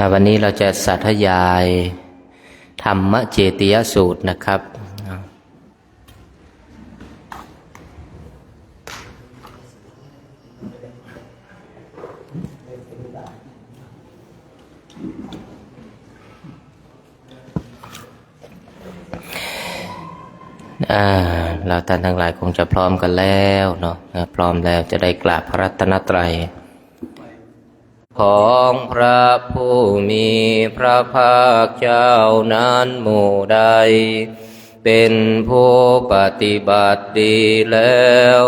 วันนี้เราจะสาธยายธรรมเจติยสูตรนะครับเราท่านทั้งหลายคงจะพร้อมกันแล้วเนาะพร้อมแล้วจะได้กราบพระรัตนตรัยของพระผู้มีพระภาคเจ้านั้นหมู่ใดเป็นผู้ปฏิบัติดีแล้ว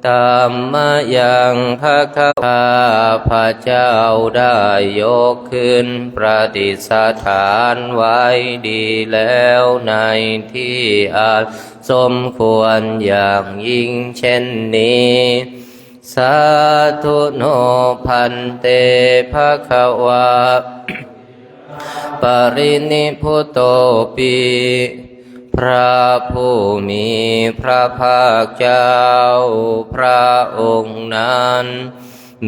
ตามมายังพระข้าพระเจ้าได้ยกขึ้นประดิษฐานไว้ดีแล้วในที่อาจสมควรอย่างยิ่งเช่นนี้สาธุโนพันเตภควาปรินิพพุโตปิพระผู้มีพระภาคเจ้าพระองค์นั้น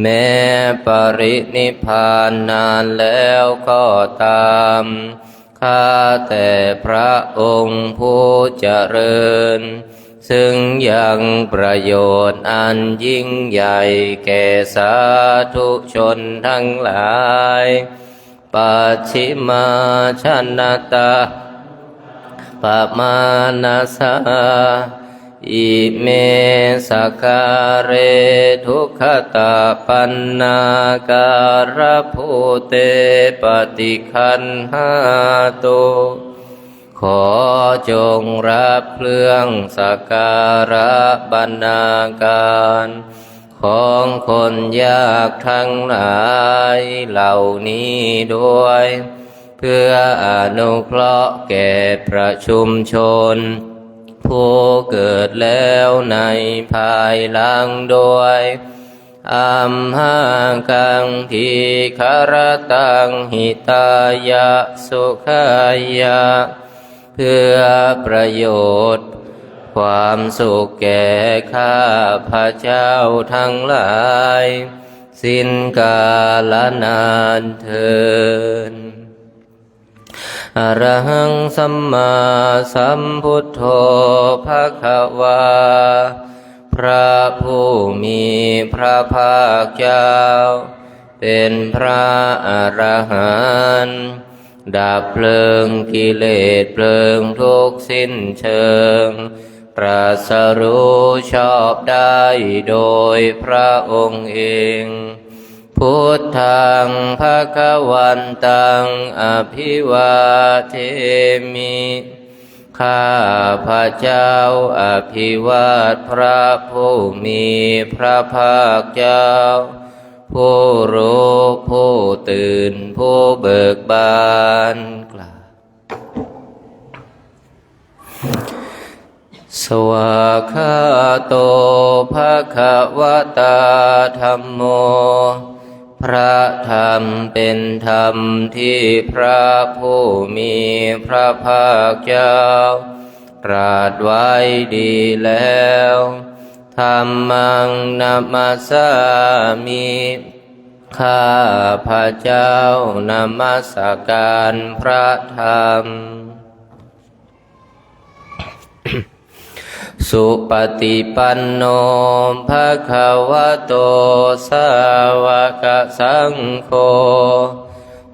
แม้ปรินิพพานนานแล้วก็ตามข้าแต่พระองค์ผู้เจริญซึ่งยังประโยชน์อันยิ่งใหญ่แก่สาธุชนทั้งหลายปัจฉิมาชนะตาปมานาสาอิเมสการเรทุกขตาปันนาการภูเตปฏิคันหาตุขอจงรับเครื่องสักการะบรรณาการของคนยากทั้งหลายเหล่านี้ด้วยเพื่ออนุเคราะห์แก่ประชุมชนผู้เกิดแล้วในภายหลังด้วยอัมหังกังทีคารตังหิตายะสุขายะเพื่อประโยชน์ความสุขแก่ข้าพระเจ้าทั้งหลายสิ้นกาลนานเทินอะระหังสัมมาสัมพุทโธภควาพระผู้มีพระภาคเจ้าเป็นพระอรหันต์ดับเพลิงกิเลสเพลิงทุกข์สิ้นเชิงตรัสรู้ชอบได้โดยพระองค์เองพุทธังภควันตังอภิวาเทมิข้าพระเจ้าอภิวาทพระผู้มีพระภาคเจ้าผู้รู้ผู้ตื่นผู้เบิกบานกล่าวสวากขาโตภควตาธัมโมพระธรรมเป็นธรรมที่พระผู้มีพระภาคเจ้าตรัสไว้ดีแล้วธัมมังนัมมัสสามิข้าพระเจ้านมัสการพระธรรมสุปฏิปันโนภควโตสาวกสังโฆ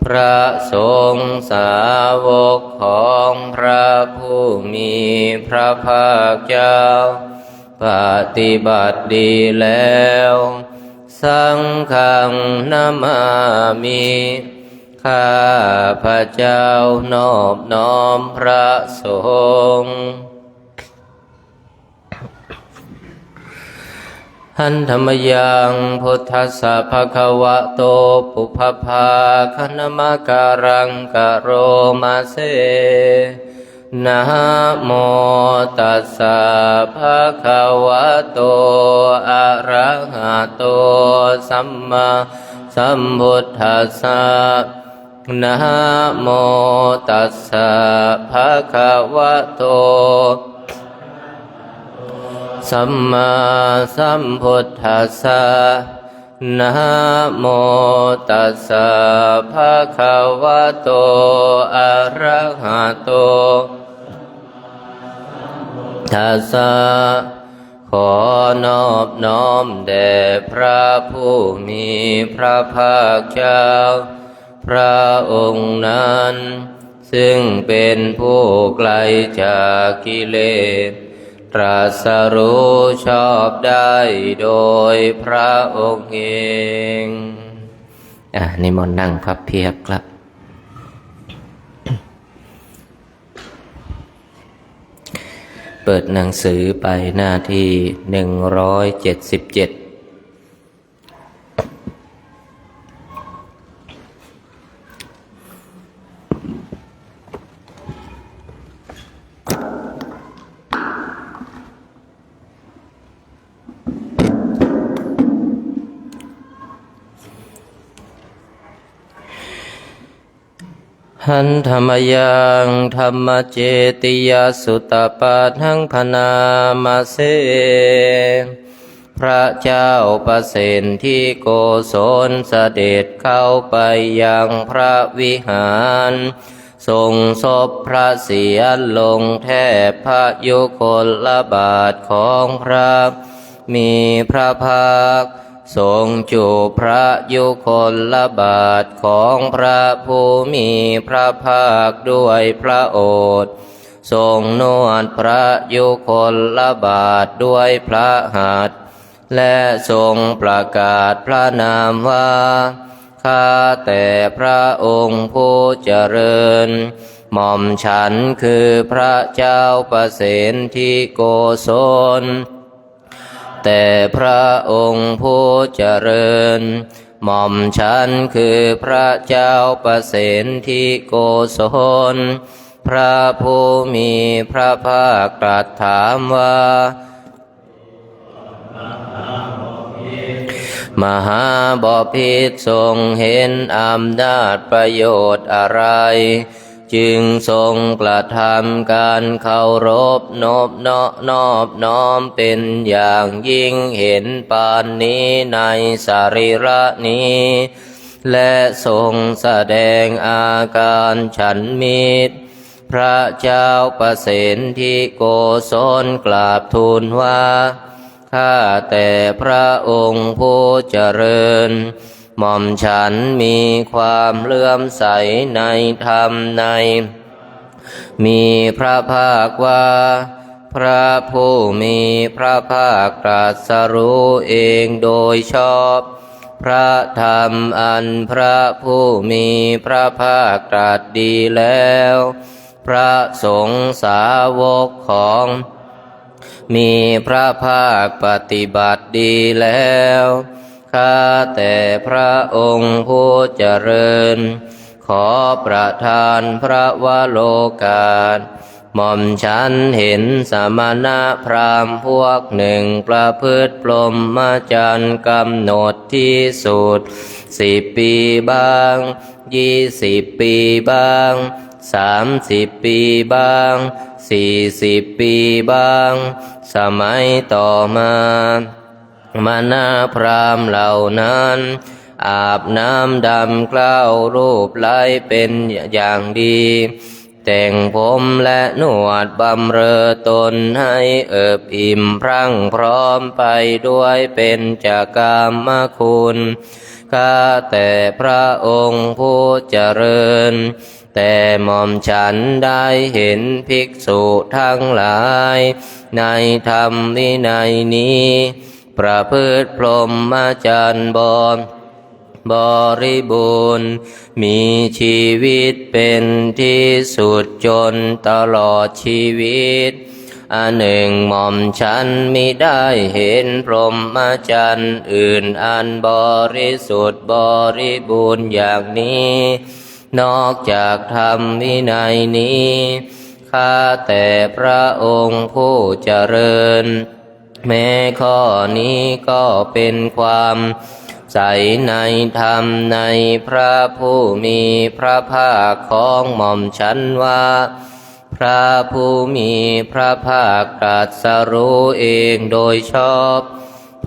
พระสงฆ์สาวกของพระผู้มีพระภาคเจ้าปฏิบัติดีแล้วสังฆังนามามิข้าพระเจ้านอบน้อมพระสงฆ์หันธรรมยังพุทธัสสะภะคะวะโตปุพพาคณมการังกะโรมาเสนะโมตัสสะภะคะวะโตอะระหะโตสัมมาสัมพุทธัสสะนะโมตัสสะภะคะวะโตสัมมาสัมพุทธัสสะ นะโมตัสสะภะคะวะโตอะระหะโตตัสสะขอนอบน้อมแด่พระผู้มีพระภาคเจ้าพระองค์นั้นซึ่งเป็นผู้ไกลจากกิเลสตรัสรู้ชอบได้โดยพระองค์เองนิมนต์นั่งพับเพียบครับเปิดหนังสือไปหน้าที่177หันธรรมยังธรรมเจติยสุตตปัฏฐังพนามาเสพระเจ้าประเสนที่โกศลเสด็จเข้าไปยังพระวิหารทรงศพพระเศียรลงแทบพระยุคลบาทของพระมีพระภาคทรงจูบพระยุคลบาทของพระผู้มีพระภาคด้วยพระโอษฐ์ทรงนวดพระยุคลบาทด้วยพระหัตถ์และทรงประกาศพระนามว่าข้าแต่พระองค์ผู้เจริญหม่อมฉันคือพระเจ้าประเสนที่โกศลแต่พระองค์ผู้เจริญหม่อมฉันคือพระเจ้าประเสนที่โกศลพระผู้มีพระภาคตรัสถามว่ามหาบพิตรทรงเห็นอำนาจประโยชน์อะไรจึงทรงกระทำการเคารพนอบน้อมเป็นอย่างยิ่งเห็นปานนี้ในสรีระนี้และทรงแสดงอาการฉันมิตรพระเจ้าประเสนที่โกศลกราบทูลว่าข้าแต่พระองค์ผู้เจริญหม่อมฉันมีความเลื่อมใสในธรรมในมีพระภาคว่าพระผู้มีพระภาคตรัสรู้เองโดยชอบพระธรรมอันพระผู้มีพระภาคตรัสดีแล้วพระสงฆ์สาวกของมีพระภาคปฏิบัติดีแล้วข้าแต่พระองค์ผู้เจริญขอประทานพระวโรกาสหม่อมฉันเห็นสมณพราหมณ์พวกหนึ่งประพฤติพรหมจรรย์กำหนดที่สุด10 ปีบ้าง20 ปีบ้าง30 ปีบ้าง40 ปีบ้างสมัยต่อมามณพราหมณ์เหล่านั้นอาบน้ำดำเกล้ารูปไล้เป็นอย่างดีแต่งผมและนวดบำเรอตนให้เอิบอิ่มพรั่งพร้อมไปด้วยเป็นจากกามคุณข้าแต่พระองค์ผู้เจริญแต่หม่อมฉันได้เห็นภิกษุทั้งหลายในธรรมวินัยนี้ประพฤติพรหมจรรย์บริบูรณ์มีชีวิตเป็นที่สุดจนตลอดชีวิตอันหนึ่งหม่อมฉันมิได้เห็นพรหมจรรย์อื่นอันบริสุทธิ์บริบูรณ์อย่างนี้นอกจากธรรมวินัยนี้ข้าแต่พระองค์ผู้เจริญแม้ข้อนี้ก็เป็นความใสในธรรมในพระผู้มีพระภาคของหม่อมฉันว่าพระผู้มีพระภาคตรัสรู้เองโดยชอบ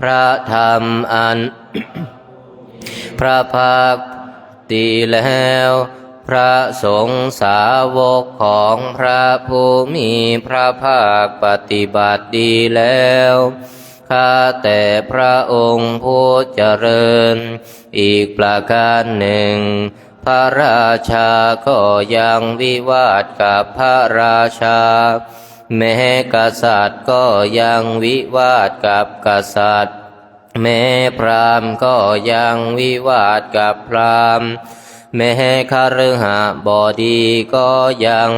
พระธรรมอัน พระภาคดีแล้วพระสงฆ์สาวกของพระผู้มีพระภาคปฏิบัติดีแล้วข้าแต่พระองค์ผู้เจริญอีกประการหนึ่งพระราชาก็ยังวิวาทกับพระราชาแม้กษัตริย์ก็ยังวิวาทกับกษัตริย์แม้พราหมณ์ก็ยังวิวาทกับพราหมณ์แม้คฤหบดีก็ยัง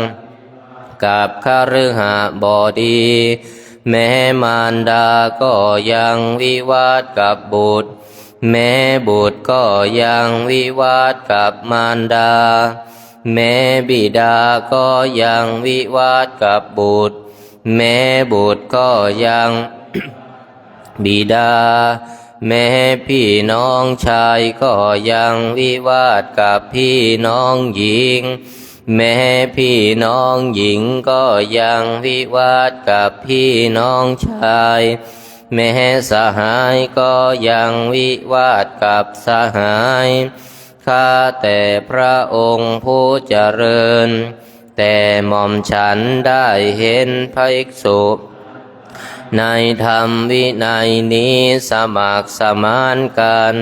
กับคฤหบดีแม้มารดาก็ยังวิวาทกับบุตรแม้บุตรก็ยังวิวาทกับมารดาแม้บิดาก็ยังวิวาทกับบุตรแม้บุตรก็ยัง บิดาแม้พี่น้องชายก็ยังวิวาทกับพี่น้องหญิงแม้พี่น้องหญิงก็ยังวิวาทกับพี่น้องชายแม้สหายก็ยังวิวาทกับสหายข้าแต่พระองค์ผู้เจริญแต่หม่อมฉันได้เห็นภิกษุในธรรมวินัยนี้สมัครสมานกัน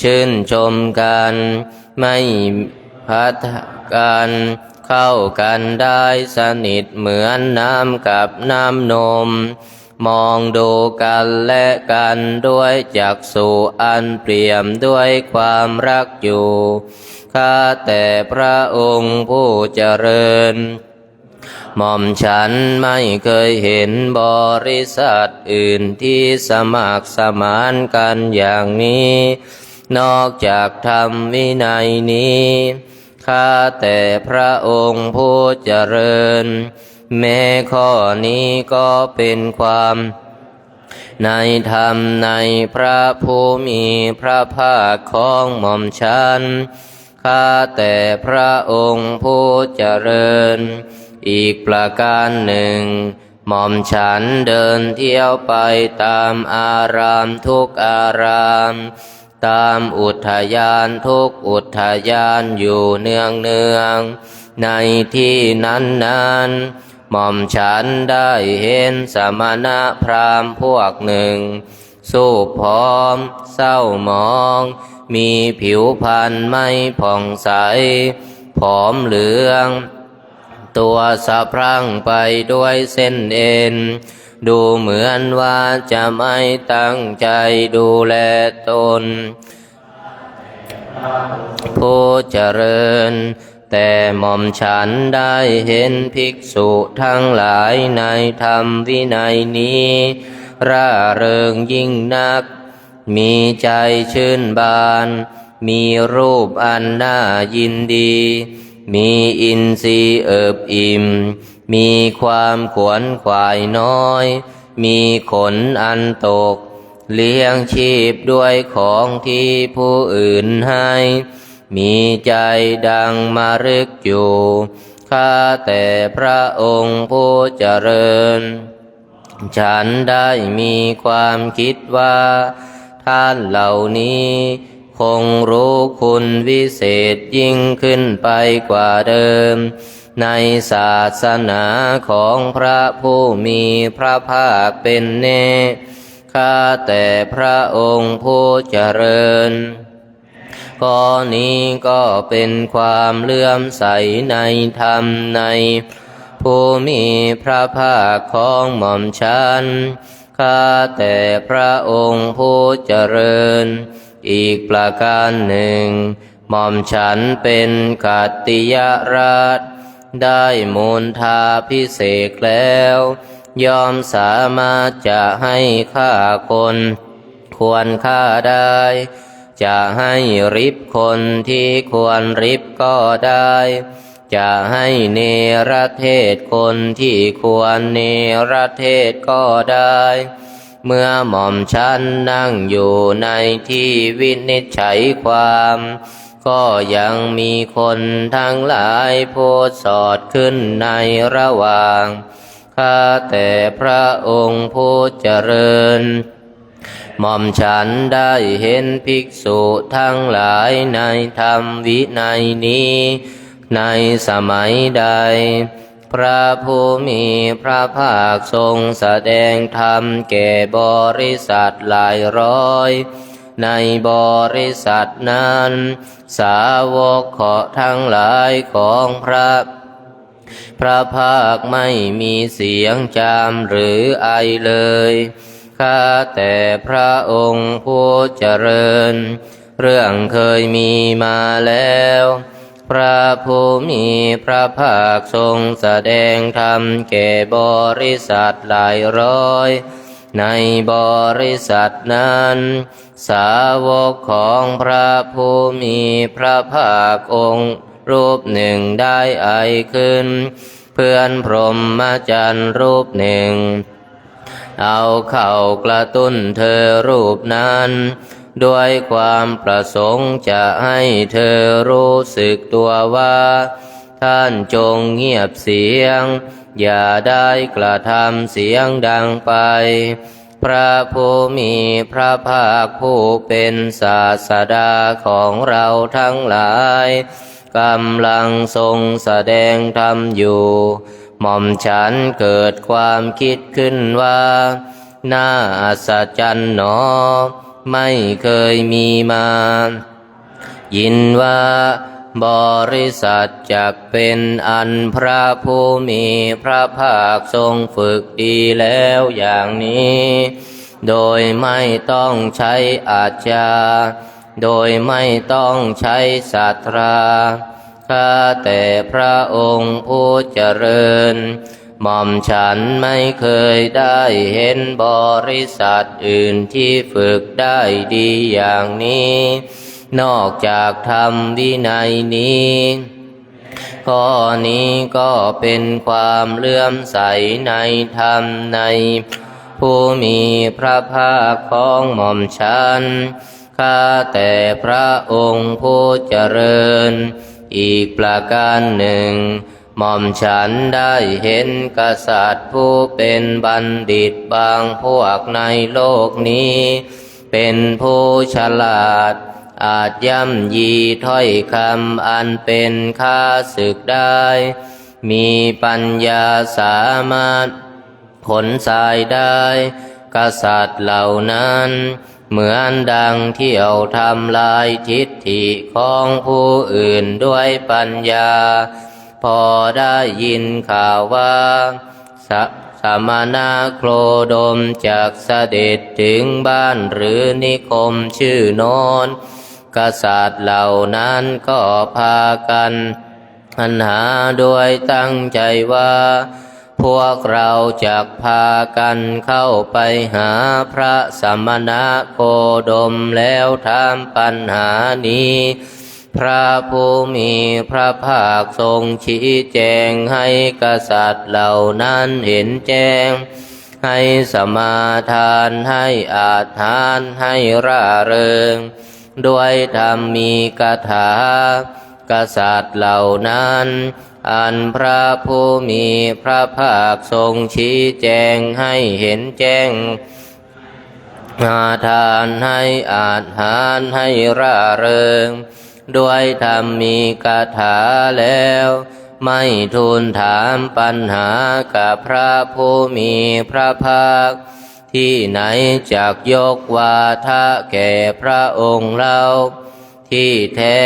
ชื่นชมกันไม่พัดกันเข้ากันได้สนิทเหมือนน้ำกับน้ำนมมองดูกันและกันด้วยจักษุอันเปี่ยมด้วยความรักอยู่ข้าแต่พระองค์ผู้เจริญหม่อมฉันไม่เคยเห็นบริษัทอื่นที่สมัครสมานกันอย่างนี้นอกจากธรรมวินัยนี้ข้าแต่พระองค์ผู้เจริญแม้ข้อนี้ก็เป็นความในธรรมในพระผู้มีพระภาคของหม่อมฉันข้าแต่พระองค์ผู้เจริญอีกประการหนึ่งหม่อมฉันเดินเที่ยวไปตามอารามทุกอารามตามอุทยานทุกอุทยานอยู่เนืองในที่นั้นหม่อมฉันได้เห็นสมณพราหมณ์พวกหนึ่งสูบผอมเศร้าหมองมีผิวพรรณไม่ผ่องใสผอมเหลืองตัวสะพรั่งไปด้วยเส้นเอ็นดูเหมือนว่าจะไม่ตั้งใจดูแลตนผู้เจริญแต่หม่อมฉันได้เห็นภิกษุทั้งหลายในธรรมวินัยนี้ร่าเริงยิ่งนักมีใจชื่นบานมีรูปอันน่ายินดีมีอินทรีย์เอิบอิ่มมีความขวนขวายน้อยมีขนอันตกเลี้ยงชีพด้วยของที่ผู้อื่นให้มีใจดังมฤกอยู่ข้าแต่พระองค์ผู้เจริญฉันได้มีความคิดว่าท่านเหล่านี้คงรู้คุณวิเศษยิ่งขึ้นไปกว่าเดิมในศาสนาของพระผู้มีพระภาคเป็นแน่ข้าแต่พระองค์ผู้เจริญข้อนี้ก็เป็นความเลื่อมใสในธรรมในผู้มีพระภาคของหม่อมฉันข้าแต่พระองค์ผู้เจริญอีกประการหนึ่งหม่อมฉันเป็นกัตติยราชได้มูลทาพิเศษแล้วยอมสามารถจะให้ฆ่าคนควรฆ่าได้จะให้ริบคนที่ควรริบก็ได้จะให้เนรเทศคนที่ควรเนรเทศก็ได้เมื่อหม่อมฉันนั่งอยู่ในที่วินิจฉัยความก็ยังมีคนทั้งหลายพูดสอดขึ้นในระหว่างข้าแต่พระองค์ผู้เจริญ หม่อมฉันได้เห็นภิกษุทั้งหลายในธรรมวินัยนี้ในสมัยใดพระผู้มีพระภาคทรงแสดงธรรมแก่บริษัทหลายร้อยในบริษัทนั้นสาวกขอทั้งหลายของพระภาคไม่มีเสียงจามหรือไอเลยข้าแต่พระองค์ผู้เจริญเรื่องเคยมีมาแล้วพระผู้มีพระภาคทรงแสดงธรรมแก่บริษัทหลายร้อยในบริษัทนั้นสาวกของพระผู้มีพระภาคองค์รูปหนึ่งได้ไอขึ้นเพื่อนพรหมจรรย์รูปหนึ่งเอาเข้ากระตุ้นเธอรูปนั้นด้วยความประสงค์จะให้เธอรู้สึกตัวว่าท่านจงเงียบเสียงอย่าได้กระทำเสียงดังไปพระผู้มีพระภาคผู้เป็นศาสดาของเราทั้งหลายกำลังทรงแสดงธรรมอยู่หม่อมฉันเกิดความคิดขึ้นว่าน่าอัศจรรย์หนอไม่เคยมีมายินว่าบริษัทจักเป็นอันพระผู้มีพระภาคทรงฝึกดีแล้วอย่างนี้โดยไม่ต้องใช้อาจาโดยไม่ต้องใช้ศาสตราข้าแต่พระองค์ผู้เจริญหม่อมฉันไม่เคยได้เห็นบริษัทอื่นที่ฝึกได้ดีอย่างนี้นอกจากธรรมวินัยนี้ข้อนี้ก็เป็นความเลื่อมใสในธรรมในผู้มีพระภาคของหม่อมฉันข้าแต่พระองค์ผู้เจริญอีกประการหนึ่งหม่อมฉันได้เห็นกษัตริย์ผู้เป็นบัณฑิตบางพวกในโลกนี้เป็นผู้ฉลาดอาจย่ำยีถ้อยคำอันเป็นข้าศึกได้มีปัญญาสามารถขนทรายได้กษัตริย์เหล่านั้นเหมือนดังเที่ยวทำลายทิฏฐิของผู้อื่นด้วยปัญญาพอได้ยินข่าวว่าสมณะโคดมจากเสด็จถึงบ้านหรือนิคมชื่อโน้นกษัตริย์เหล่านั้นก็พากันหันหาด้วยตั้งใจว่าพวกเราจะพากันเข้าไปหาพระสมณะโคดมแล้วถามปัญหานี้พระผู้มีพระภาคทรงชี้แจงให้กษัตริย์เหล่านั้นเห็นแจ้งให้สมาทานให้อาถรรพ์ให้ร่าเริงด้วยธรรมมีคาถากษัตริย์เหล่านั้นอันพระผู้มีพระภาคทรงชี้แจงให้เห็นแจ้งอาทานให้อาถรรพ์ให้ร่าเริงด้วยธรรมมีคาถาแล้วไม่ทูลถามปัญหากับพระผู้มีพระภาคที่ไหนจักยกวาทะแก่พระองค์เล่าที่แท้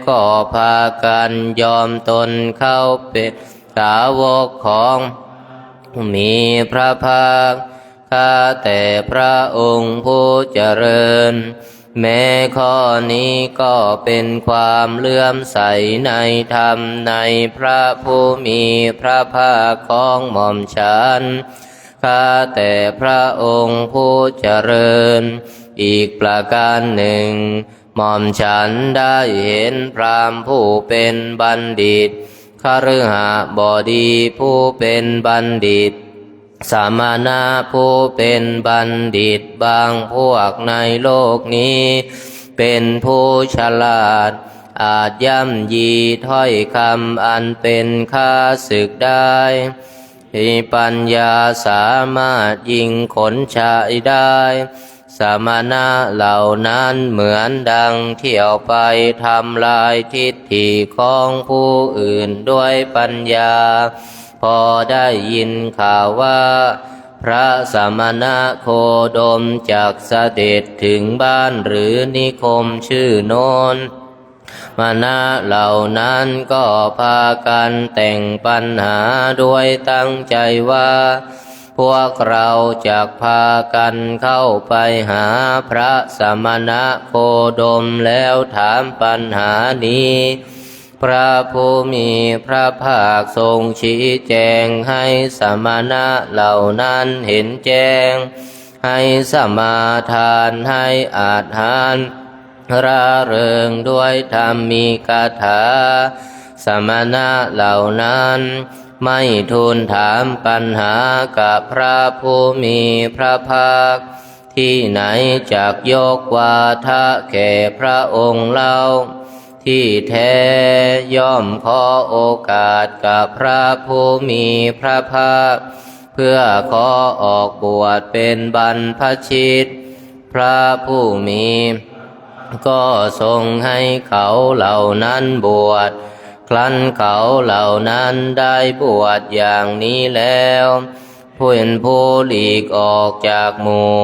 ก็พากันยอมตนเข้าเป็นสาวกของมีพระภาคข้าแต่พระองค์ผู้เจริญแม้ข้อนี้ก็เป็นความเลื่อมใสในธรรมในพระผู้มีพระภาคของหม่อมฉันข้าแต่พระองค์ผู้เจริญอีกประการหนึ่งหม่อมฉันได้เห็นพราหมณ์ผู้เป็นบัณฑิตคฤหบดีผู้เป็นบัณฑิตสมณะผู้เป็นบัณฑิตบางพวกในโลกนี้เป็นผู้ฉลาดอาจย่ำยีถ้อยคำอันเป็นข้าศึกได้มีปัญญาสามารถยิงขนชายได้ สมณะเหล่านั้นเหมือนดังเที่ยวไปทำลายทิฏฐิของผู้อื่นด้วยปัญญาพอได้ยินข่าวว่าพระสมณะโคดมจักเสด็จถึงบ้านหรือนิคมชื่อโน้นมณะเหล่านั้นก็พากันแต่งปัญหาด้วยตั้งใจว่าพวกเราจะพากันเข้าไปหาพระสมณะโคดมแล้วถามปัญหานี้พระผู้มีพระภาคทรงชี้แจงให้สมณะเหล่านั้นเห็นแจ้งให้สมาทานให้อาหารร่าเริงด้วยธรรมีคาถาสมณะเหล่านั้นไม่ทูลถามปัญหากับพระผู้มีพระภาคที่ไหนจักยกวาทะแก่พระองค์เล่าที่แท้ย่อมขอโอกาสกับพระผู้มีพระภาคเพื่อขอออกบวชเป็นบรรพชิตพระผู้มีก็ทรงให้เขาเหล่านั้นบวชครั้นเขาเหล่านั้นได้บวชอย่างนี้แล้วผู้หลีกออกจากหมู่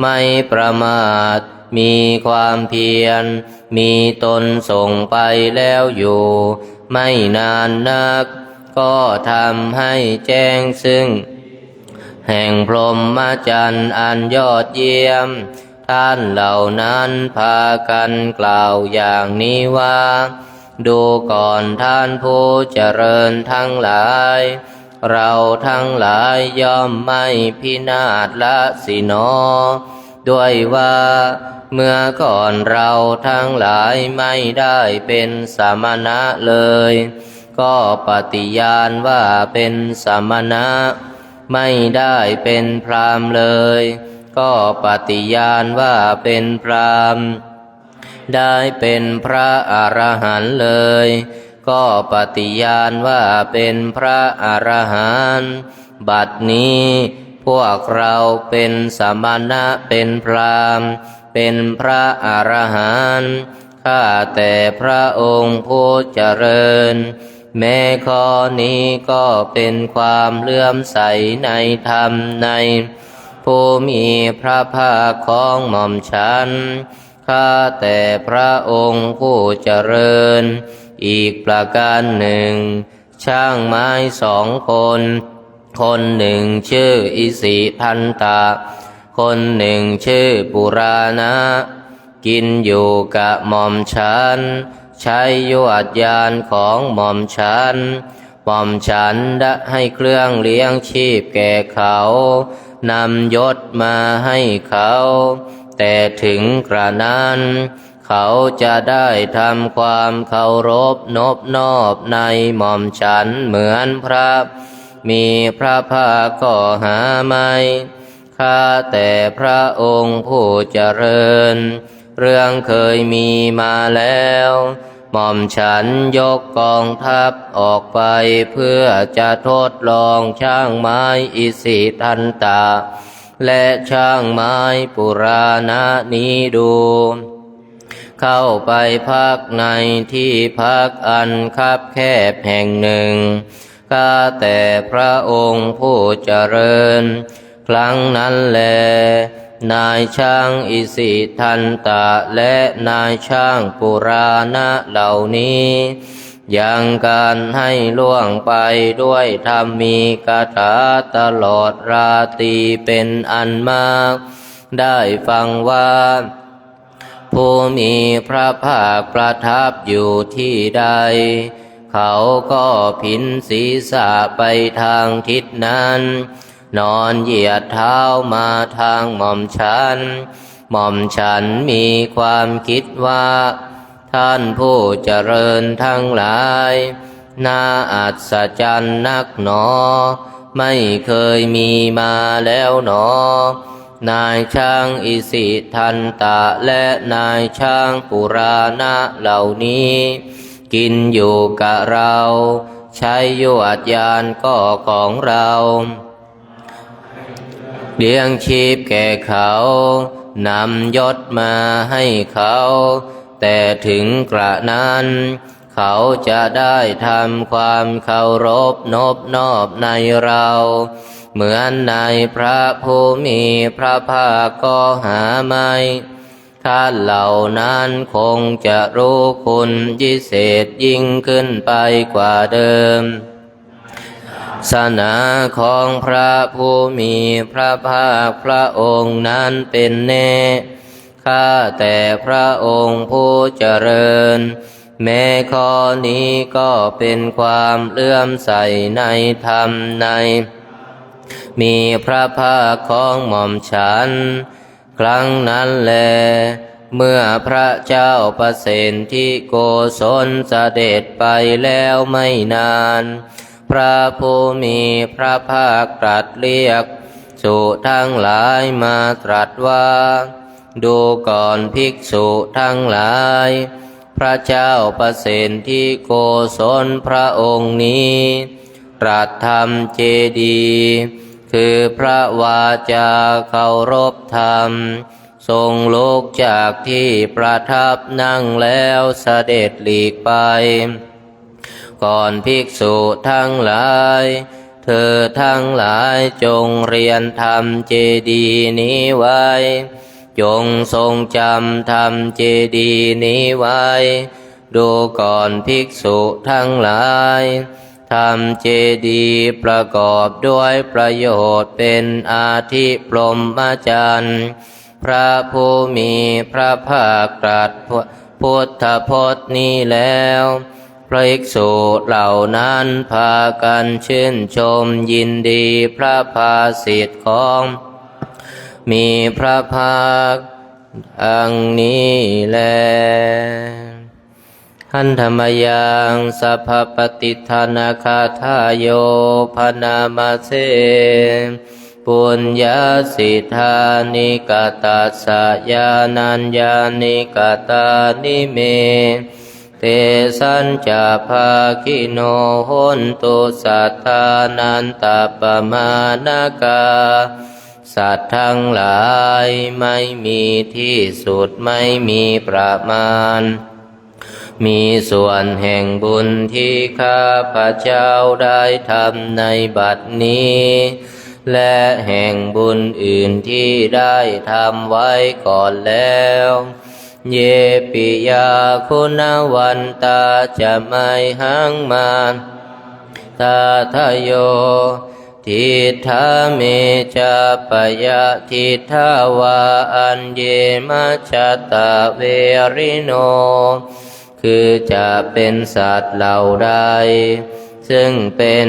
ไม่ประมาทมีความเพียรมีตนส่งไปแล้วอยู่ไม่นานนักก็ทำให้แจ้งซึ่งแห่งพรหมจรรย์อันยอดเยี่ยมท่านเหล่านั้นพากันกล่าวอย่างนี้ว่าดูก่อนท่านผู้เจริญทั้งหลายเราทั้งหลายย่อมไม่พินาศละสิหนอด้วยว่าเมื่อก่อนเราทั้งหลายไม่ได้เป็นสมณะเลยก็ปฏิญาณว่าเป็นสมณะไม่ได้เป็นพราหมณ์เลยก็ปฏิญาณว่าเป็นพราหมณ์ได้เป็นพระอรหันต์เลยก็ปฏิญาณว่าเป็นพระอรหันต์บัดนี้พวกเราเป็นสมณะเป็นพราหมณ์เป็นพระอรหันต์ข้าแต่พระองค์ผู้เจริญแม้ข้อนี้ก็เป็นความเลื่อมใสในธรรมในผู้มีพระภาคของหม่อมฉันข้าแต่พระองค์ผู้เจริญอีกประการหนึ่งช่างไม้2 คนคนหนึ่งชื่ออิสิทันตะคนหนึ่งชื่อปุรานะกินอยู่กับหม่อมฉันใช้ยวดยานของหม่อมฉันได้ให้เครื่องเลี้ยงชีพแก่เขานำยศมาให้เขาแต่ถึงกระนั้นเขาจะได้ทำความเคารพนบนอบในหม่อมฉันเหมือนพระมีพระภาคก็หาไม่ข้าแต่พระองค์ผู้เจริญเรื่องเคยมีมาแล้วหม่อมฉันยกกองทัพออกไปเพื่อจะทดลองช่างไม้อิสิทันตะและช่างไม้ปุรานะนี้ดูเข้าไปพักในที่พักอันคับแคบแห่งหนึ่งข้าแต่พระองค์ผู้เจริญครั้งนั้นแลนายช่างอิสิทันตะและนายช่างปุรานะเหล่านี้ยังการให้ล่วงไปด้วยธรรมีคาถาตลอดราตรีเป็นอันมากได้ฟังว่าผู้มีพระภาคประทับอยู่ที่ใดเขาก็ผินศีรษะไปทางทิศนั้นนอนเหยียดเท้ามาทางหม่อมฉันมีความคิดว่าท่านผู้เจริญทั้งหลายน่าอัศจรรย์นักหนอไม่เคยมีมาแล้วหนอนายช่างอิสิทันตะและนายช่างปุรานะเหล่านี้กินอยู่กับเราใช้ยวดยานก็ของเราเลี้ยงชีพแก่เขา นำยศมาให้เขาแต่ถึงกระนั้นเขาจะได้ทำความเคารพนบนอบในเราเหมือนในพระผู้มีพระภาคก็หาไม่ท่านเหล่านั้นคงจะรู้คุณวิเศษยิ่งขึ้นไปกว่าเดิมศาสนาของพระผู้มีพระภาคพระองค์นั้นเป็นแน่ข้าแต่พระองค์ผู้เจริญแม้ข้อนี้ก็เป็นความเลื่อมใสในธรรมในมีพระภาคของหม่อมฉันครั้งนั้นแลเมื่อพระเจ้าประเสนที่โกศลเสด็จไปแล้วไม่นานพระผู้มีพระภาคตรัสเรียกษุทั้งหลายมาตรัสว่าดูก่อนภิกษุทั้งหลายพระเจ้าประเสนที่โกศลพระองค์นี้ตรัสทำเจดีย์คือพระวาจาเคารพธรรมทรงลุกจากที่ประทับนั่งแล้วเสด็จหลีกไปก่อนภิกษุทั้งหลายเธอทั้งหลายจงเรียนธรรมเจดีย์นี้ไว้จงทรงจำธรรมเจดีย์นี้ไว้ดูก่อนภิกษุทั้งหลายธรรมเจดีย์ประกอบด้วยประโยชน์เป็นอาทิพรหมจรรย์พระผู้มีพระภาคตรัสพุทธพจน์นี้แล้วภิกษุเหล่านั้นพากันชื่นชมยินดีพระภาสิทธิ์ของมีพระภาคอังนี้แลหันธรรมยังสัพพปฏิทานาคาทายโยพนามาเสปุญญาสิทธานิกาตัสสะญาณัญญานิกาตานิเมเตสัญจาภาคิโนโหนตุสัทธานันตปมานาคาสัตว์ทั้งหลายไม่มีที่สุดไม่มีประมาณมีส่วนแห่งบุญที่ข้าพระเจ้าได้ทำในบัดนี้และแห่งบุญอื่นที่ได้ทำไว้ก่อนแล้วเยปิยาคุณวันตาจะไม่หังมาตาทโยทิฏฐาเมจะปยะทิฏฐาวาอันเยมัจจตาเวริโนคือจะเป็นสัตว์เหล่าใดซึ่งเป็น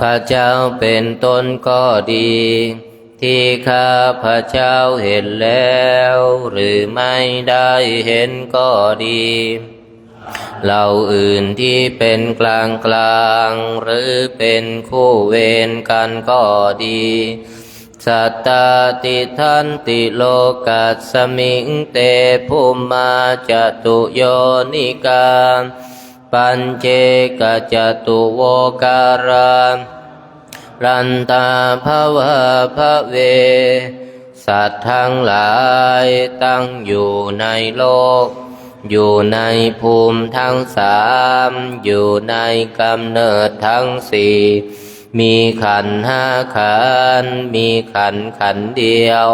พระเจ้าเป็นต้นก็ดีที่ข้าพระเจ้าเห็นแล้วหรือไม่ได้เห็นก็ดีเหล่าอื่นที่เป็นกลางกลางหรือเป็นคู่เวรกันก็ดีสัตตาติทันติโลกัสสมิงเตภูมาจตุโยนิกาปัญเจกจตุโวการามรันตาภวะภเวสัตว์ทั้งหลายตั้งอยู่ในโลกอยู่ในภูมิทั้งสามอยู่ในกำเนิดทั้งสี่มีขันธ์ห้าขันธ์มีขันธ์เดียว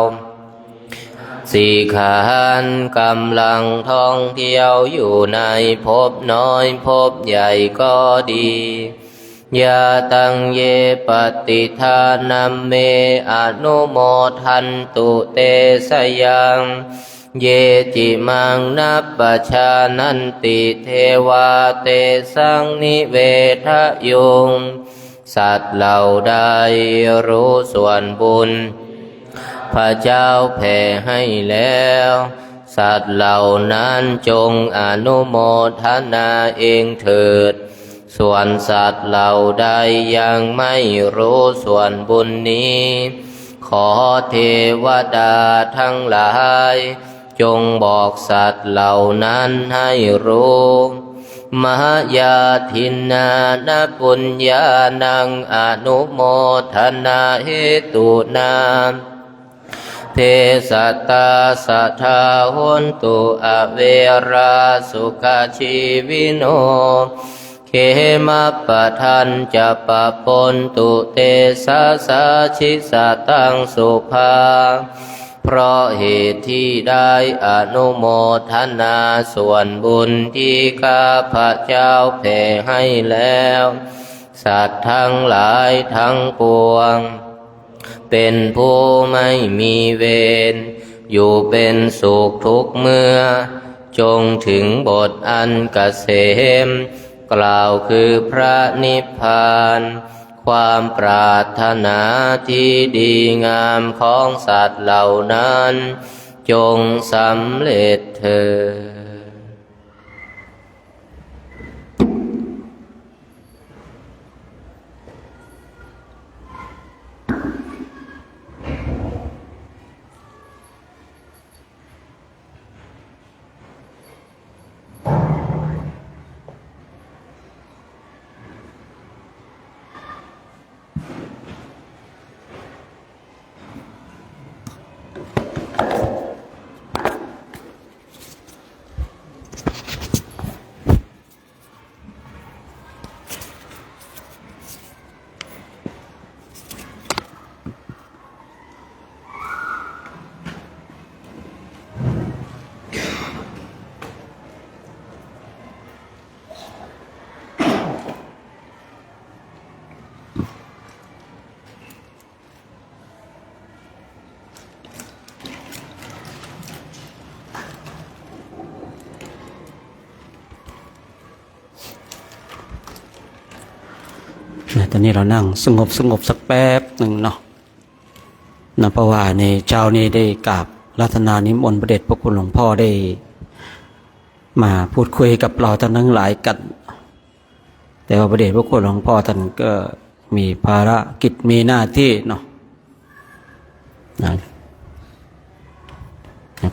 สี่ขันธ์กำลังท่องเที่ยวอยู่ในภพน้อยภพใหญ่ก็ดียาตังเยปฏิทานัมเมอนุโมทันตุเตสยังเยจิมังนัปปชานันติเทวาเตสังนิเวทยุงสัตว์เหล่าใดรู้ส่วนบุญพระเจ้าแผ่ให้แล้วสัตว์เหล่านั้นจงอนุโมทนาเองเถิดส่วนสัตว์เหล่าใดยังไม่รู้ส่วนบุญนี้ขอเทวดาทั้งหลายจงบอกสัตว์เหล่านั้นให้รู้ มหยาทินนานะปุญญานังอนุโมทนาเหตุนาเพสัตตาสัทธาโหนตุอเวราสุขชีวิโนเขมาปะทันจะปะปนตุเตสะสาชิสะตังสุภาเพราะเหตุที่ได้อนุโมทนาส่วนบุญที่ข้าพระเจ้าแผ่ให้แล้วสัตว์ทั้งหลายทั้งปวงเป็นผู้ไม่มีเวรอยู่เป็นสุขทุกเมื่อจงถึงบทอันเกษมกล่าวคือพระนิพพานความปรารถนาที่ดีงามของสัตว์เหล่านั้นจงสำเร็จเถิดตอนนี้เรานั่งสงบสักแป๊บหนึ่งเนาะเพราะว่าในเช้านี้ได้กราบรัตนานิมนต์พระเดชพระคุณหลวงพ่อได้มาพูดคุยกับเราท่านทั้งหลายกันแต่ว่าพระเดชพระคุณหลวงพ่อท่านก็มีภารกิจมีหน้าที่เนาะ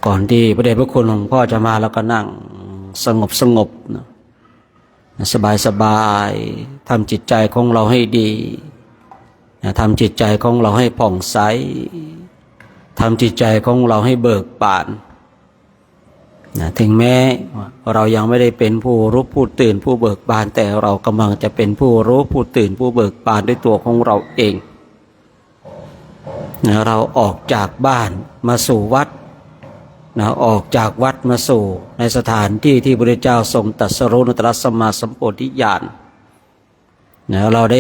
ก่อนที่พระเดชพระคุณหลวงพ่อจะมาเราก็นั่งสงบเนาะสบายทำจิตใจของเราให้ดีทำจิตใจของเราให้ผ่องใสทำจิตใจของเราให้เบิกบานถึงแม้เรายังไม่ได้เป็นผู้รู้ผู้ตื่นผู้เบิกบานแต่เรากำลังจะเป็นผู้รู้ผู้ตื่นผู้เบิกบานด้วยตัวของเราเองเราออกจากบ้านมาสู่วัดออกจากวัดมาสู่ในสถานที่ที่พระพุทธเจ้าทรงตรัสรู้ในตรัสสัมมาสัมโพธิญาณเราได้